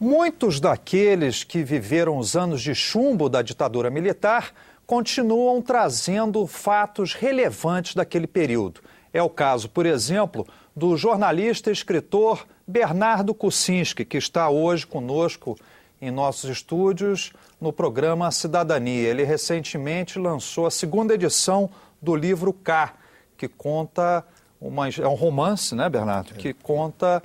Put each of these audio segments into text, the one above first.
Muitos daqueles que viveram os anos de chumbo da ditadura militar continuam trazendo fatos relevantes daquele período. É o caso, por exemplo, do jornalista e escritor Bernardo Kucinski, que está hoje conosco em nossos estúdios no programa Cidadania. Ele recentemente lançou a segunda edição do livro K, que conta é um romance, né, Bernardo? Que conta,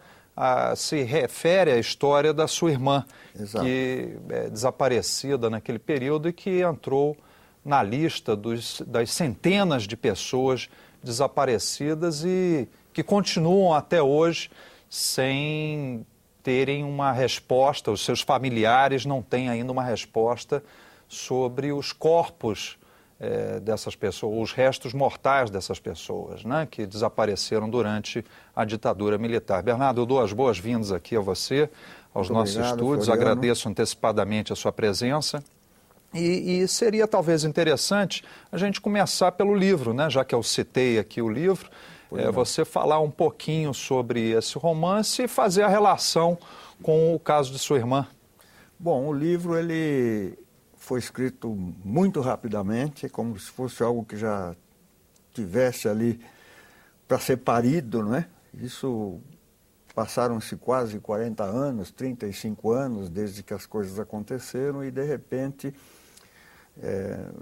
se refere à história da sua irmã, Exato. que é desaparecida naquele período e que entrou na lista das centenas de pessoas desaparecidas e que continuam até hoje sem terem uma resposta, os seus familiares não têm ainda uma resposta sobre os corpos dessas pessoas, os restos mortais dessas pessoas, né, que desapareceram durante a ditadura militar. Bernardo, eu dou as boas-vindas aqui a você, aos nossos estúdios, agradeço antecipadamente a sua presença. E seria talvez interessante a gente começar pelo livro, né, já que eu citei aqui o livro, você falar um pouquinho sobre esse romance e fazer a relação com o caso de sua irmã. Bom, o livro ele foi escrito muito rapidamente, como se fosse algo que já tivesse ali para ser parido, né? Isso passaram-se quase 40 anos, 35 anos desde que as coisas aconteceram e de repente,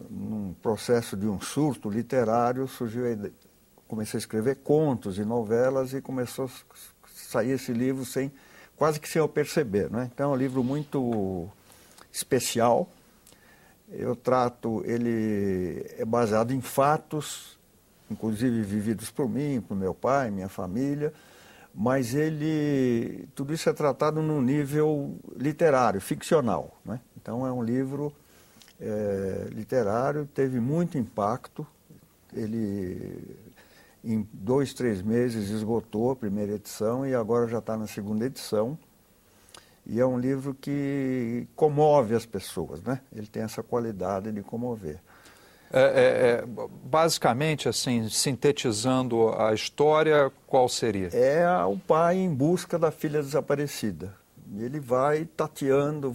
num processo de um surto literário, surgiu a ideia. Comecei a escrever contos e novelas e começou a sair esse livro quase que sem eu perceber, né? Então é um livro muito especial. Ele é baseado em fatos, inclusive vividos por mim, por meu pai, minha família, mas tudo isso é tratado num nível literário, ficcional, né? Então é um livro literário, teve muito impacto, ele em 2, 3 meses esgotou a primeira edição e agora já está na segunda edição. E é um livro que comove as pessoas, né? Ele tem essa qualidade de comover. Basicamente, assim, sintetizando a história, qual seria? É o pai em busca da filha desaparecida. Ele vai tateando,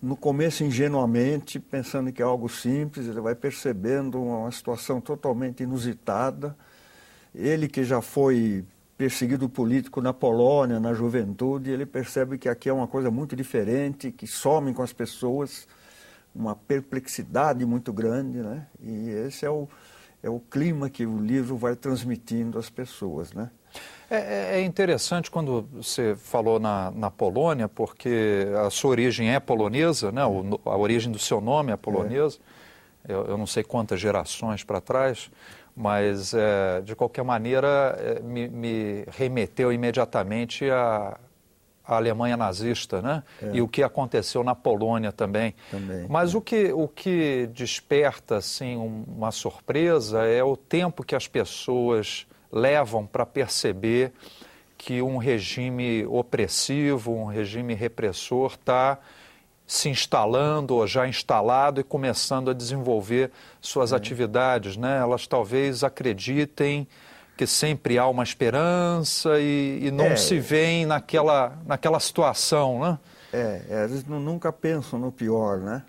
no começo ingenuamente, pensando que é algo simples, ele vai percebendo uma situação totalmente inusitada. Ele que já foi perseguido político na Polônia, na juventude, ele percebe que aqui é uma coisa muito diferente, que somem com as pessoas, uma perplexidade muito grande, né? E esse é o clima que o livro vai transmitindo às pessoas, né? É interessante quando você falou na Polônia, porque a sua origem é polonesa, né? A origem do seu nome é polonesa. Eu não sei quantas gerações para trás, mas de qualquer maneira me remeteu imediatamente à Alemanha nazista, né? E o que aconteceu na Polônia também. Mas o que desperta assim, uma surpresa é o tempo que as pessoas levam para perceber que um regime opressivo, um regime repressor está se instalando ou já instalado e começando a desenvolver suas atividades, né? Elas talvez acreditem que sempre há uma esperança e não se veem naquela situação, né? Eles nunca pensam no pior, né?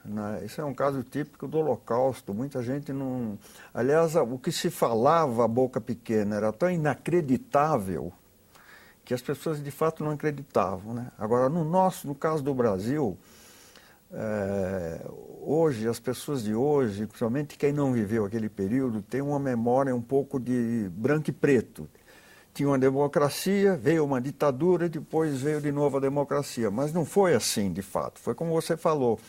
Isso é um caso típico do Holocausto. Muita gente não... Aliás, o que se falava a boca pequena era tão inacreditável que as pessoas de fato não acreditavam, né? Agora, no caso do Brasil, hoje, as pessoas de hoje, principalmente quem não viveu aquele período, tem uma memória um pouco de branco e preto. Tinha uma democracia, veio uma ditadura e depois veio de novo a democracia. Mas não foi assim, de fato. Foi como você falou.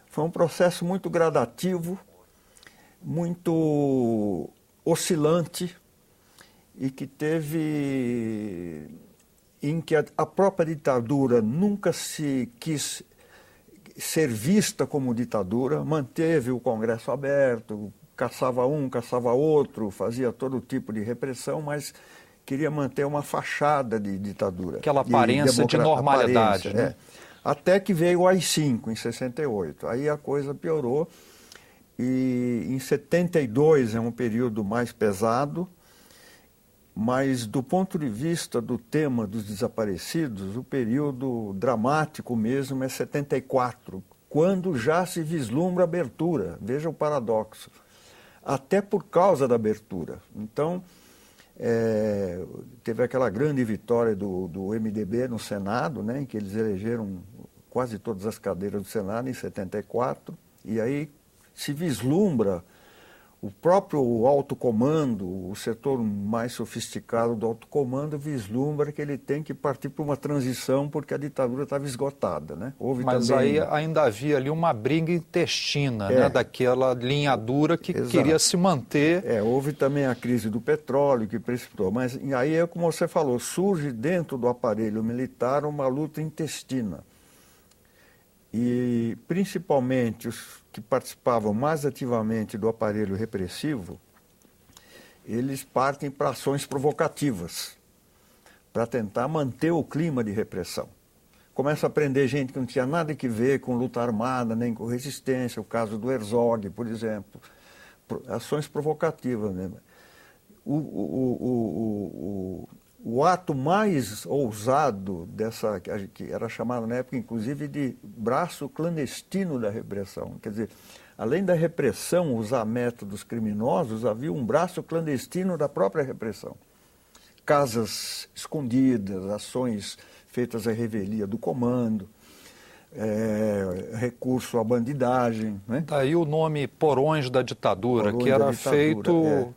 Foi um processo muito gradativo, muito oscilante e que em que a própria ditadura nunca se quis ser vista como ditadura, manteve o Congresso aberto, caçava um, caçava outro, fazia todo tipo de repressão, mas queria manter uma fachada de ditadura. Aquela aparência de normalidade. Né? Até que veio o AI-5, em 68. Aí a coisa piorou. E em 72 é um período mais pesado, Mas, do ponto de vista do tema dos desaparecidos, o período dramático mesmo é 74, quando já se vislumbra a abertura. Veja o paradoxo. Até por causa da abertura. Então, teve aquela grande vitória do MDB no Senado, né, em que eles elegeram quase todas as cadeiras do Senado em 74, e aí se vislumbra o próprio alto comando, o setor mais sofisticado do alto comando vislumbra que ele tem que partir para uma transição porque a ditadura estava esgotada, né? Mas aí ainda havia ali uma briga intestina, né? Daquela linha dura que queria se manter. Houve também a crise do petróleo que precipitou, mas aí é como você falou, surge dentro do aparelho militar uma luta intestina. E principalmente os que participavam mais ativamente do aparelho repressivo, eles partem para ações provocativas, para tentar manter o clima de repressão. Começa a prender gente que não tinha nada a ver com luta armada, nem com resistência, o caso do Herzog, por exemplo. Ações provocativas mesmo. O ato mais ousado dessa, que era chamado na época, inclusive, de braço clandestino da repressão. Quer dizer, além da repressão usar métodos criminosos, havia um braço clandestino da própria repressão. Casas escondidas, ações feitas à revelia do comando, recurso à bandidagem. Né? Daí o nome Porões da Ditadura, que era feito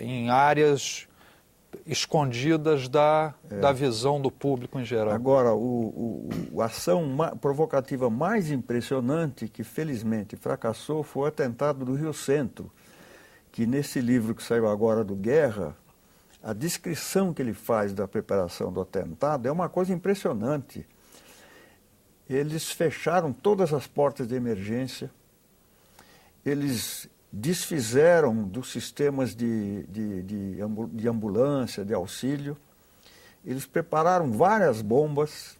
em áreas escondidas da visão do público em geral. Agora, a ação provocativa mais impressionante, que felizmente fracassou, foi o atentado do Rio Centro, que nesse livro que saiu agora do Guerra, a descrição que ele faz da preparação do atentado é uma coisa impressionante. Eles fecharam todas as portas de emergência, eles desfizeram dos sistemas de ambulância, de auxílio. Eles prepararam várias bombas.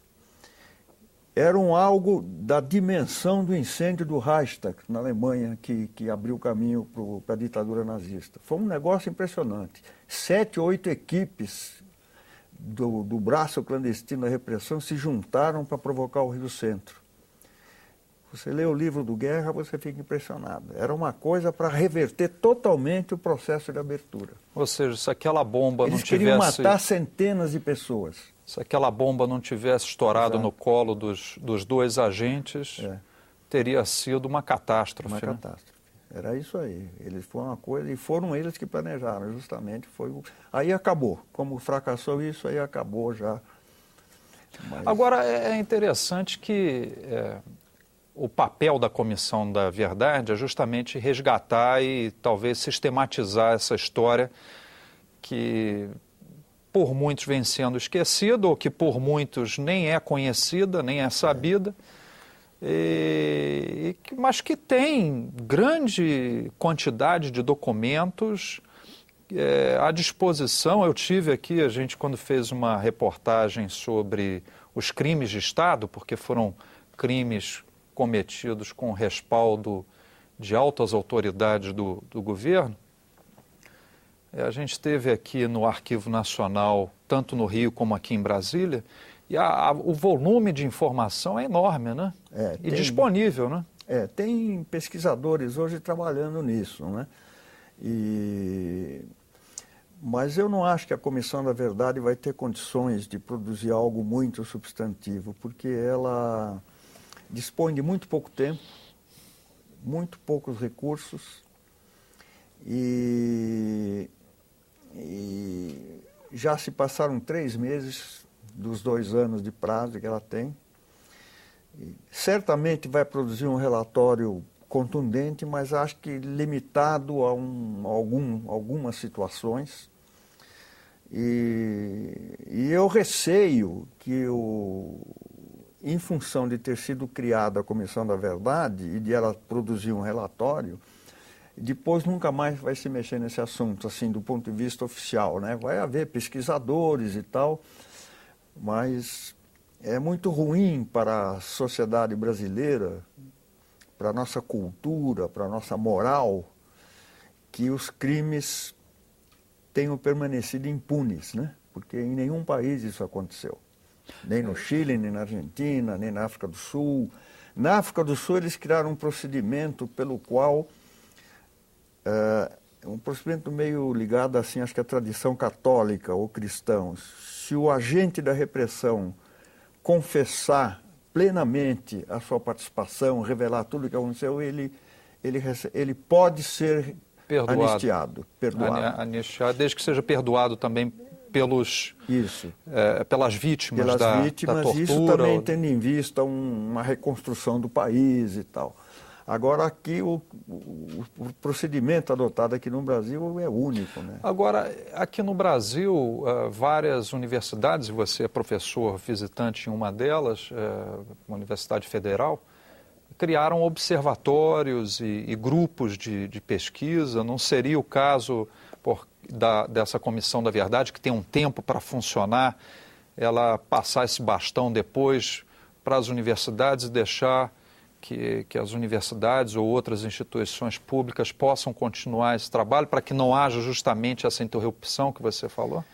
Eram algo da dimensão do incêndio do Reichstag, na Alemanha, que abriu o caminho para a ditadura nazista. Foi um negócio impressionante. 7 ou 8 equipes do braço clandestino da repressão se juntaram para provocar o Rio Centro. Você lê o livro do Guerra, você fica impressionado. Era uma coisa para reverter totalmente o processo de abertura. Ou seja, se aquela bomba não tivesse... Eles queriam matar centenas de pessoas. Se aquela bomba não tivesse estourado no colo dos 2 agentes, teria sido uma catástrofe. Uma catástrofe. Era isso aí. Eles foram uma coisa, e foram eles que planejaram, justamente. Aí acabou. Como fracassou isso, aí acabou já. Mas... Agora, é interessante que... o papel da Comissão da Verdade é justamente resgatar e talvez sistematizar essa história que por muitos vem sendo esquecida ou que por muitos nem é conhecida, nem é sabida, mas que tem grande quantidade de documentos à disposição. Eu tive aqui, a gente quando fez uma reportagem sobre os crimes de Estado, porque foram crimes cometidos com respaldo de altas autoridades do governo. A gente esteve aqui no Arquivo Nacional, tanto no Rio como aqui em Brasília, e o volume de informação é enorme, né? E disponível, né? Tem pesquisadores hoje trabalhando nisso, né? Mas eu não acho que a Comissão da Verdade vai ter condições de produzir algo muito substantivo, porque ela dispõe de muito pouco tempo, muito poucos recursos e já se passaram 3 meses dos 2 anos de prazo que ela tem. Certamente vai produzir um relatório contundente, mas acho que limitado a algumas situações. E eu receio que em função de ter sido criada a Comissão da Verdade e de ela produzir um relatório, depois nunca mais vai se mexer nesse assunto, assim, do ponto de vista oficial, né? Vai haver pesquisadores e tal, mas é muito ruim para a sociedade brasileira, para a nossa cultura, para a nossa moral, que os crimes tenham permanecido impunes, né? Porque em nenhum país isso aconteceu. Nem no Chile, nem na Argentina, nem na África do Sul. Na África do Sul eles criaram um procedimento pelo qual, um procedimento meio ligado assim, acho que à tradição católica ou cristã. Se o agente da repressão confessar plenamente a sua participação, revelar tudo o que aconteceu, ele pode ser anistiado, perdoado. Anistiado, desde que seja perdoado também pelas vítimas da tortura. Isso também tendo em vista uma reconstrução do país e tal. Agora, aqui, o procedimento adotado aqui no Brasil é único, né? Agora, aqui no Brasil, várias universidades, você é professor visitante em uma delas, uma Universidade Federal, criaram observatórios e grupos de pesquisa. Não seria o caso dessa Comissão da Verdade, que tem um tempo para funcionar, ela passar esse bastão depois para as universidades e deixar que as universidades ou outras instituições públicas possam continuar esse trabalho para que não haja justamente essa interrupção que você falou?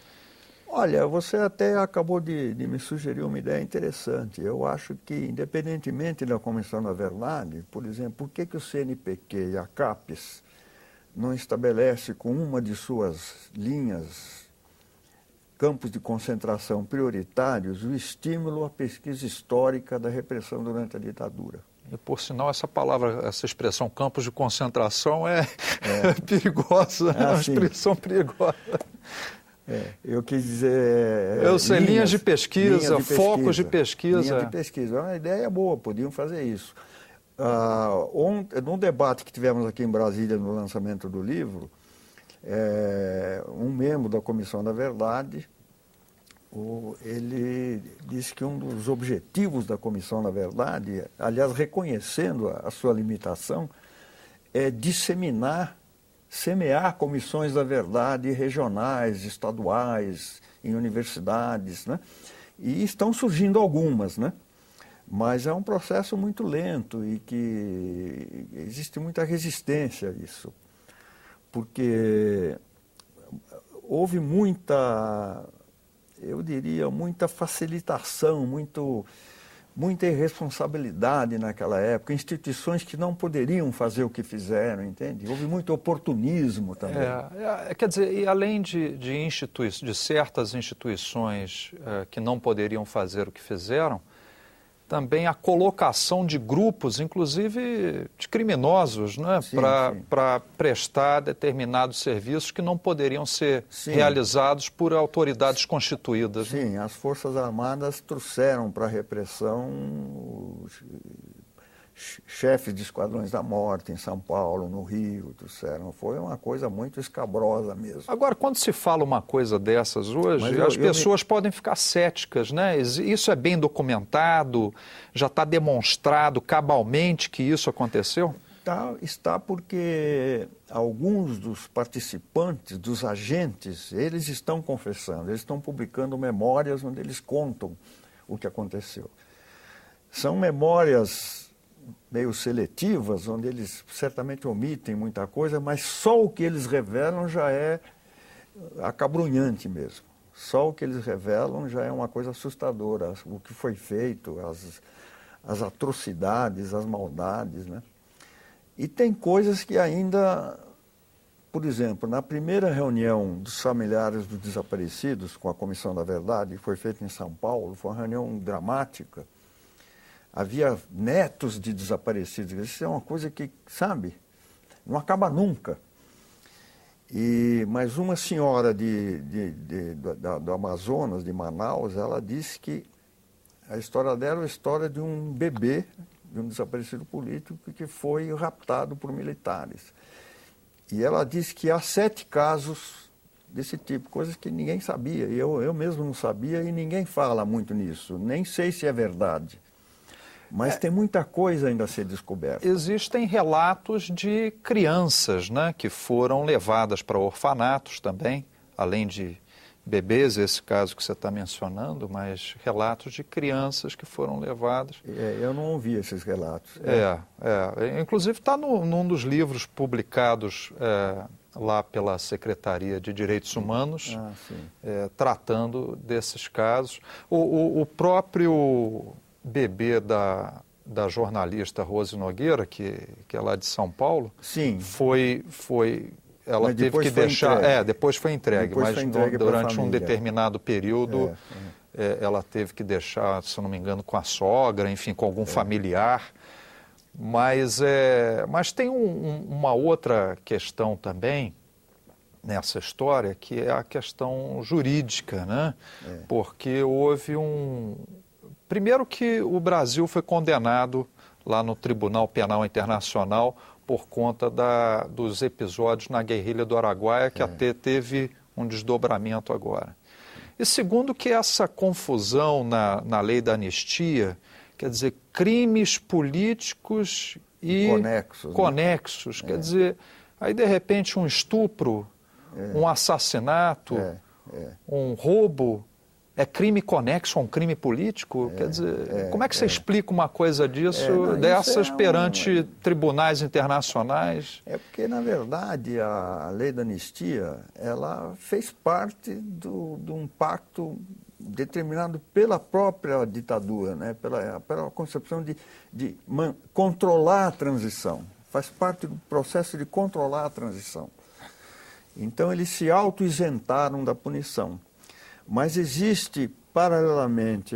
Olha, você até acabou de me sugerir uma ideia interessante. Eu acho que, independentemente da Comissão da Verdade, por exemplo, por que o CNPq e a CAPES não estabelece com uma de suas linhas, campos de concentração prioritários, o estímulo à pesquisa histórica da repressão durante a ditadura? E, por sinal, essa expressão campos de concentração é perigosa, é uma expressão perigosa. Eu quis dizer... Eu sei, linhas de pesquisa, focos de pesquisa. Linhas de pesquisa. É uma ideia boa, podiam fazer isso. Num debate que tivemos aqui em Brasília, no lançamento do livro, um membro da Comissão da Verdade, ele disse que um dos objetivos da Comissão da Verdade, aliás, reconhecendo a sua limitação, é semear comissões da verdade regionais, estaduais, em universidades, né? E estão surgindo algumas, né? Mas é um processo muito lento e que existe muita resistência a isso, porque houve muita, eu diria, muita facilitação, muita irresponsabilidade naquela época, instituições que não poderiam fazer o que fizeram, entende? Houve muito oportunismo também. Quer dizer, e além de certas instituições que não poderiam fazer o que fizeram, também a colocação de grupos, inclusive de criminosos, né, para prestar determinados serviços que não poderiam ser realizados por autoridades constituídas. Sim, as Forças Armadas trouxeram para a repressão os chefes de esquadrões da morte em São Paulo, no Rio, trouxeram. Foi uma coisa muito escabrosa mesmo. Agora, quando se fala uma coisa dessas hoje, as pessoas podem ficar céticas, né? Isso é bem documentado, já está demonstrado cabalmente que isso aconteceu? Está porque alguns dos participantes, dos agentes, eles estão confessando, eles estão publicando memórias onde eles contam o que aconteceu. São memórias meio seletivas, onde eles certamente omitem muita coisa, mas só o que eles revelam já é acabrunhante mesmo. Só o que eles revelam já é uma coisa assustadora, o que foi feito, as atrocidades, as maldades, né? E tem coisas que ainda, por exemplo, na primeira reunião dos familiares dos desaparecidos com a Comissão da Verdade, que foi feita em São Paulo, foi uma reunião dramática. Havia netos de desaparecidos. Isso é uma coisa que, sabe, não acaba nunca. Mas uma senhora do Amazonas, de Manaus, ela disse que a história dela é a história de um bebê, de um desaparecido político que foi raptado por militares. E ela disse que há 7 casos desse tipo, coisas que ninguém sabia. E eu mesmo não sabia e ninguém fala muito nisso. Nem sei se é verdade. Mas tem muita coisa ainda a ser descoberta. Existem relatos de crianças, né, que foram levadas para orfanatos também, além de bebês, esse caso que você está mencionando, mas relatos de crianças que foram levadas. Eu não ouvi esses relatos. Inclusive está num dos livros publicados lá pela Secretaria de Direitos Humanos, tratando desses casos. O próprio bebê da jornalista Rose Nogueira, que é lá de São Paulo, sim, ela teve que deixar... Depois foi entregue, mas durante um determinado período ela teve que deixar, se não me engano, com a sogra, enfim, com algum familiar. Mas tem uma outra questão também nessa história, que é a questão jurídica, né? Porque houve Primeiro que o Brasil foi condenado lá no Tribunal Penal Internacional por conta dos episódios na guerrilha do Araguaia, que até teve um desdobramento agora. E segundo que essa confusão na lei da anistia, quer dizer, crimes políticos e conexos. Quer dizer, aí de repente um estupro, um assassinato, um roubo, é crime conexo a um crime político? Quer dizer, como é que você explica uma coisa dessas perante tribunais internacionais? É porque, na verdade, a lei da anistia, ela fez parte de um pacto determinado pela própria ditadura, né? pela concepção de controlar a transição. Faz parte do processo de controlar a transição. Então, eles se auto-isentaram da punição. Mas existe, paralelamente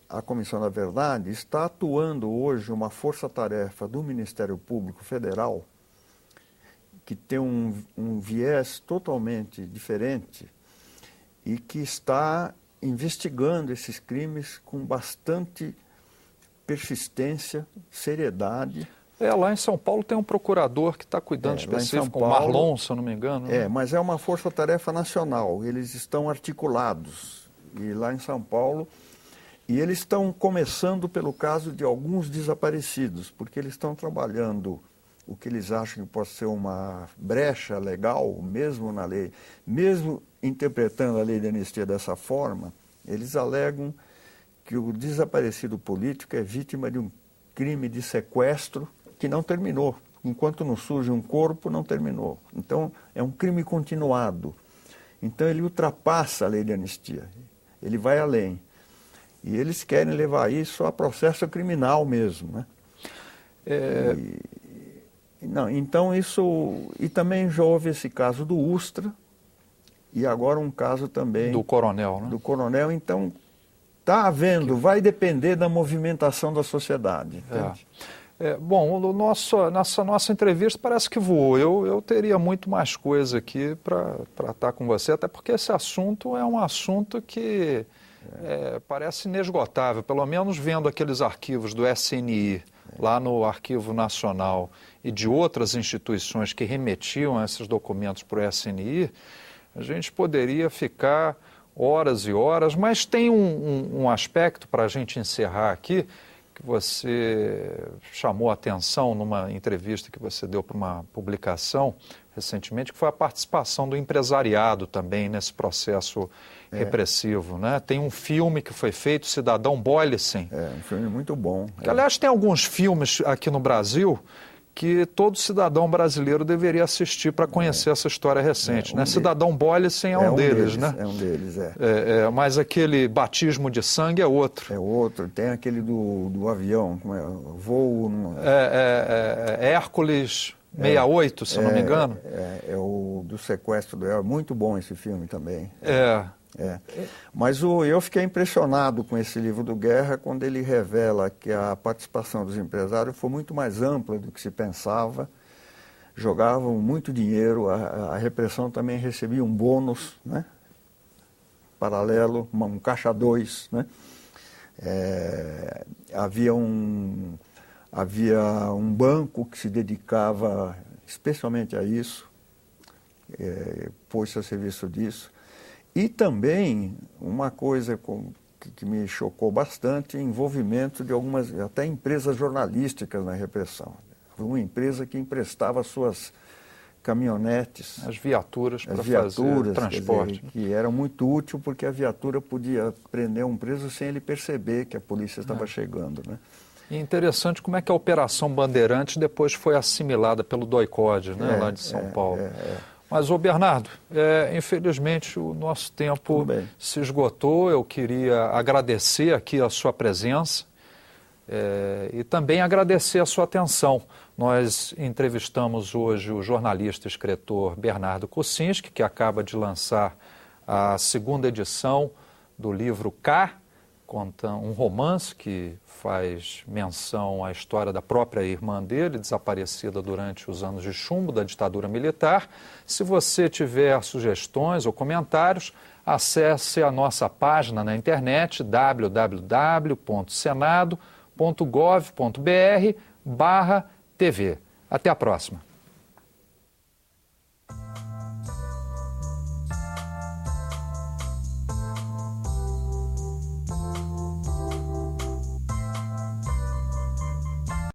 à Comissão da Verdade, está atuando hoje uma força-tarefa do Ministério Público Federal, que tem um viés totalmente diferente e que está investigando esses crimes com bastante persistência, seriedade. Lá em São Paulo tem um procurador que está cuidando específico, o Marlon, se eu não me engano. Né? Mas é uma força-tarefa nacional, eles estão articulados. E lá em São Paulo, e eles estão começando pelo caso de alguns desaparecidos, porque eles estão trabalhando o que eles acham que pode ser uma brecha legal, mesmo na lei, mesmo interpretando a lei de anistia dessa forma, eles alegam que o desaparecido político é vítima de um crime de sequestro que não terminou. Enquanto não surge um corpo, não terminou. Então, é um crime continuado. Então, ele ultrapassa a lei de anistia. Ele vai além. E eles querem levar isso a processo criminal mesmo, né? Então, isso... E também já houve esse caso do Ustra, e agora um caso também... Do coronel, né? Do coronel. Então, está havendo, vai depender da movimentação da sociedade. Bom, nessa nossa entrevista parece que voou. Eu teria muito mais coisa aqui para estar com você, até porque esse assunto é um assunto que parece inesgotável, pelo menos vendo aqueles arquivos do SNI, lá no Arquivo Nacional, e de outras instituições que remetiam esses documentos para o SNI, a gente poderia ficar horas e horas, mas tem um aspecto para a gente encerrar aqui, que você chamou a atenção numa entrevista que você deu para uma publicação recentemente, que foi a participação do empresariado também nesse processo repressivo, né? Tem um filme que foi feito, Cidadão Boylicen. Um filme muito bom. Que, aliás, tem alguns filmes aqui no Brasil que todo cidadão brasileiro deveria assistir para conhecer essa história recente. Né? Cidadão Boylicen é um deles, né? É um deles, mas aquele Batismo de Sangue é outro. É outro. Tem aquele do avião, como é? Voo... Hércules 68, se eu não me engano. É o do sequestro do Hércules. Muito bom esse filme também. Mas eu fiquei impressionado com esse livro do Guerra quando ele revela que a participação dos empresários foi muito mais ampla do que se pensava. Jogavam muito dinheiro, a repressão também recebia um bônus, né? Paralelo, um caixa 2, né? Havia um banco que se dedicava especialmente a isso, pôs-se a serviço disso. E também, uma coisa que me chocou bastante, o envolvimento de algumas, até empresas jornalísticas na repressão. Uma empresa que emprestava suas caminhonetes. As viaturas para fazer transporte. Quer dizer, que era muito útil porque a viatura podia prender um preso sem ele perceber que a polícia estava chegando, né? E interessante como é que a Operação Bandeirantes depois foi assimilada pelo DOI-CODE, né, lá de São Paulo. Mas, ô Bernardo, infelizmente o nosso tempo se esgotou. Eu queria agradecer aqui a sua presença e também agradecer a sua atenção. Nós entrevistamos hoje o jornalista e escritor Bernardo Kucinski, que acaba de lançar a segunda edição do livro K, conta um romance que faz menção à história da própria irmã dele, desaparecida durante os anos de chumbo da ditadura militar. Se você tiver sugestões ou comentários, acesse a nossa página na internet www.senado.gov.br/TV. Até a próxima.